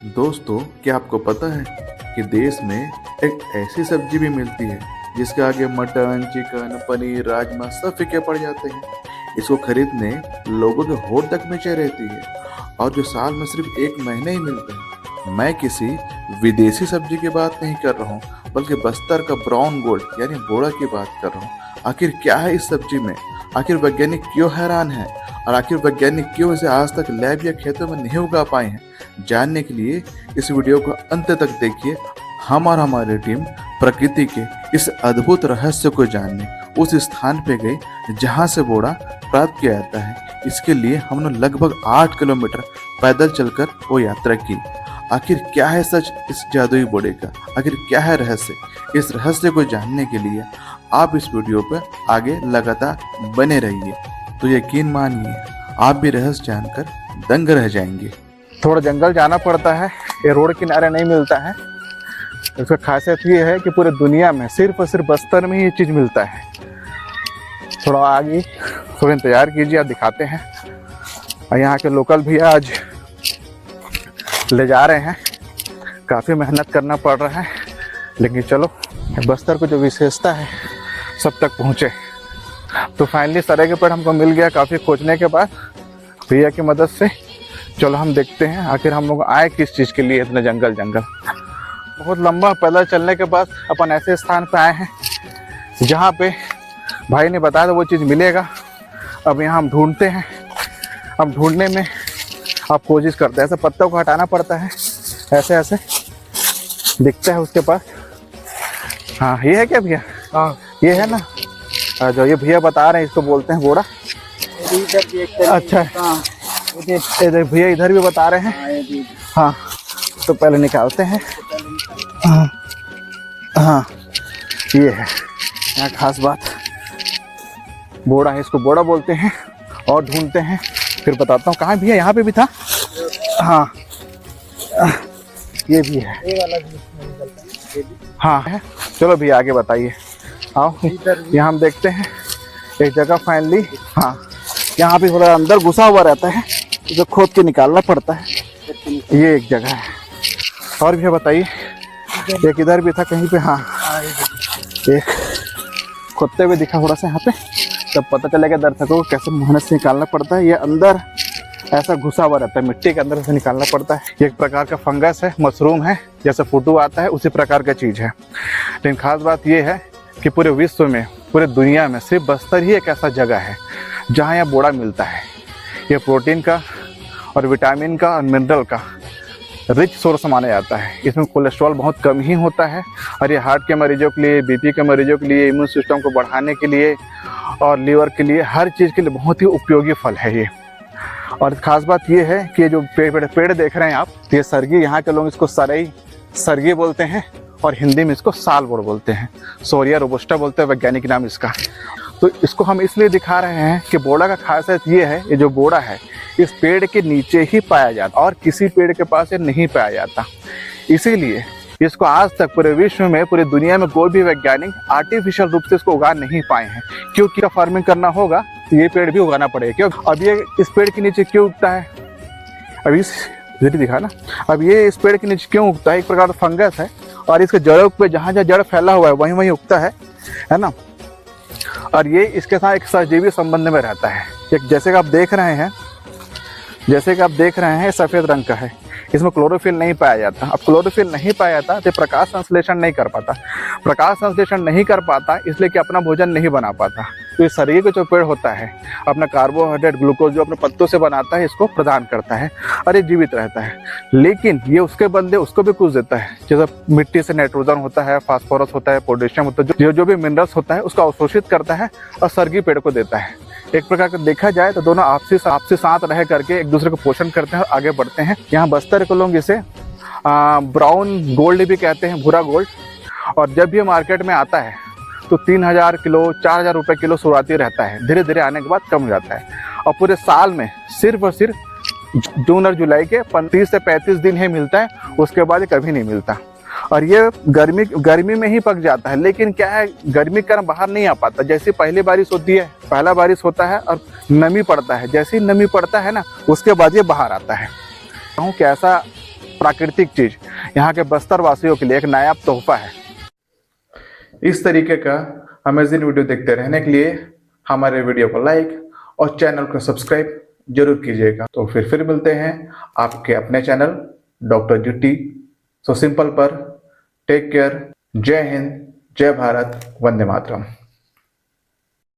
दोस्तों, क्या आपको पता है कि देश में एक ऐसी सब्जी भी मिलती है जिसके आगे मटन, चिकन, पनीर, राजमा सब फीके पड़ जाते हैं। इसको खरीदने लोगों के होड़ तक नीचे रहती है और जो साल में सिर्फ 1 महीने ही मिलते हैं। मैं किसी विदेशी सब्जी की बात नहीं कर रहा हूँ, बल्कि बस्तर का ब्राउन गोल्ड यानी बोड़ा की बात कर रहा हूँ। आखिर क्या है इस सब्जी में? आखिर वैज्ञानिक क्यों हैरान है और आखिर वैज्ञानिक क्यों इसे आज तक लैब या खेतों में नहीं उगा पाए हैं? जानने के लिए इस वीडियो को अंत तक देखिए। हम और हमारी टीम प्रकृति के इस अद्भुत रहस्य को जानने उस स्थान पे गए जहाँ से बोड़ा प्राप्त किया जाता है। इसके लिए हमने लगभग 8 किलोमीटर पैदल चलकर वो यात्रा की। आखिर क्या है सच इस जादुई बोड़े का? आखिर क्या है रहस्य? इस रहस्य को जानने के लिए आप इस वीडियो पर आगे लगातार बने रहिए। तो यकीन मानिए, आप भी रहस्य जानकर दंग रह जाएंगे। थोड़ा जंगल जाना पड़ता है, ये रोड किनारे नहीं मिलता है। इसका खासियत ये है कि पूरे दुनिया में सिर्फ और सिर्फ बस्तर में ही ये चीज़ मिलता है। थोड़ा आगे थोड़ा इंतजार कीजिए, आप दिखाते हैं। और यहाँ के लोकल भी आज ले जा रहे हैं, काफ़ी मेहनत करना पड़ रहा है, लेकिन चलो बस्तर को जो विशेषता है सब तक पहुँचे। तो फाइनली सरे के पेड़ हमको मिल गया काफ़ी खोजने के बाद भैया की मदद से। चलो हम देखते हैं आखिर हम लोग आए किस चीज़ के लिए इतने जंगल। बहुत लंबा पैदल चलने के बाद अपन ऐसे स्थान पे आए हैं जहाँ पे भाई ने बताया था वो चीज़ मिलेगा। अब यहाँ हम ढूंढते हैं। अब ढूंढने में आप कोशिश करते हैं, ऐसे पत्तों को हटाना पड़ता है, ऐसे ऐसे दिखता है उसके पास। हाँ, ये है क्या भैया? हाँ, ये है ना जो ये भैया बता रहे हैं, इसको बोलते हैं बोड़ा। अच्छा, इधर भैया इधर भी बता रहे हैं। हाँ, तो पहले निकालते हैं। हाँ, ये है यहाँ खास बात, बोड़ा है, इसको बोड़ा बोलते हैं। और ढूंढते हैं, फिर बताता हूँ। कहाँ भैया? यहाँ पे भी था। हाँ, ये भी है। हाँ है। चलो भैया आगे बताइए। आओ यहाँ हम देखते हैं एक जगह फाइनली। हाँ, यहाँ पे थोड़ा अंदर घुसा हुआ रहता है, जो खोद के निकालना पड़ता है। ये एक जगह है। और भी बताइए, एक इधर भी था कहीं पे। हाँ, एक खोदते हुए दिखा थोड़ा सा यहाँ पे, तब पता चलेगा दर्शकों को कैसे मेहनत से निकालना पड़ता है। ये अंदर ऐसा घुसा हुआ रहता है, मिट्टी के अंदर से निकालना पड़ता है। ये एक प्रकार का फंगस है, मशरूम है, जैसे फुटू आता है उसी प्रकार का चीज़ है। लेकिन खास बात ये है कि पूरे विश्व में, पूरे दुनिया में सिर्फ बस्तर ही एक ऐसा जगह है जहाँ यह बोड़ा मिलता है। ये प्रोटीन का और विटामिन का और मिनरल का रिच सोर्स माना जाता है। इसमें कोलेस्ट्रॉल बहुत कम ही होता है और ये हार्ट के मरीजों के लिए, बीपी के मरीजों के लिए, इम्यून सिस्टम को बढ़ाने के लिए और लीवर के लिए, हर चीज़ के लिए बहुत ही उपयोगी फल है ये। और ख़ास बात ये है कि ये जो पेड़ देख रहे हैं आप, ये सरगी, यहाँ के लोग इसको सरई सरगी बोलते हैं और हिंदी में इसको सालबोड़ बोलते हैं। सोरिया रोबस्टा बोलते हैं वैज्ञानिक नाम इसका। तो इसको हम इसलिए दिखा रहे हैं कि बोड़ा का खासियत ये है, ये जो बोड़ा है इस पेड़ के नीचे ही पाया जाता और किसी पेड़ के पास ये नहीं पाया जाता। इसीलिए इसको आज तक पूरे विश्व में, पूरी दुनिया में कोई भी वैज्ञानिक आर्टिफिशियल रूप से इसको उगा नहीं पाए हैं। क्योंकि फार्मिंग करना होगा तो ये पेड़ भी उगाना पड़ेगा। क्यों? अब ये इस पेड़ के नीचे क्यों उगता है? अब इस दिखा ना, अब ये इस पेड़ के नीचे क्यों उगता है? एक प्रकार का फंगस है और इसके जड़ों पे जहाँ जहाँ जड़ फैला हुआ है वहीं वहीं उगता है ना। और ये इसके साथ एक सहजीवी संबंध में रहता है। एक जैसे कि आप देख रहे हैं सफ़ेद रंग का है, इसमें क्लोरोफिल नहीं पाया जाता। अब क्लोरोफिल नहीं पाया जाता तो प्रकाश संश्लेषण नहीं कर पाता। प्रकाश संश्लेषण नहीं कर पाता इसलिए कि अपना भोजन नहीं बना पाता। तो इस शरीर का जो पेड़ होता है अपना कार्बोहाइड्रेट, ग्लूकोज जो अपने पत्तों से बनाता है, इसको प्रदान करता है और ये जीवित रहता है। लेकिन ये उसके बदले उसको भी कुछ देता है, जैसे मिट्टी से नाइट्रोजन होता है, फास्फोरस होता है, पोटेशियम होता है, जो भी मिनरल्स होता है उसको अवशोषित करता है और सरगी पेड़ को देता है। एक प्रकार का देखा जाए तो दोनों आपसी साथ रह करके एक दूसरे को पोषण करते हैं और आगे बढ़ते हैं। यहाँ बस्तर के लोग इसे ब्राउन गोल्ड भी कहते हैं, भूरा गोल्ड। और जब भी मार्केट में आता है तो 3000 किलो, 4000 रुपये किलो शुरुआती रहता है, धीरे धीरे आने के बाद कम हो जाता है। और पूरे साल में सिर्फ और सिर्फ जून और जुलाई के 30 से 35 दिन ही मिलता है, उसके बाद ये कभी नहीं मिलता। और ये गर्मी में ही पक जाता है। लेकिन क्या है, गर्मी के कारण बाहर नहीं आ पाता। जैसे पहली बारिश होती है, पहला बारिश होता है और नमी पड़ता है, जैसे ही नमी पड़ता है ना उसके बाद ये बाहर आता है। कैसा प्राकृतिक चीज यहाँ के बस्तर वासियों के लिए एक नायाब तोहफा है। इस तरीके का अमेजिंग वीडियो देखते रहने के लिए हमारे वीडियो को लाइक और चैनल को सब्सक्राइब जरूर कीजिएगा। तो फिर मिलते हैं आपके अपने channel doctor GT so simple पर। Take care. जय हिंद, जय भारत, वंदे मातरम।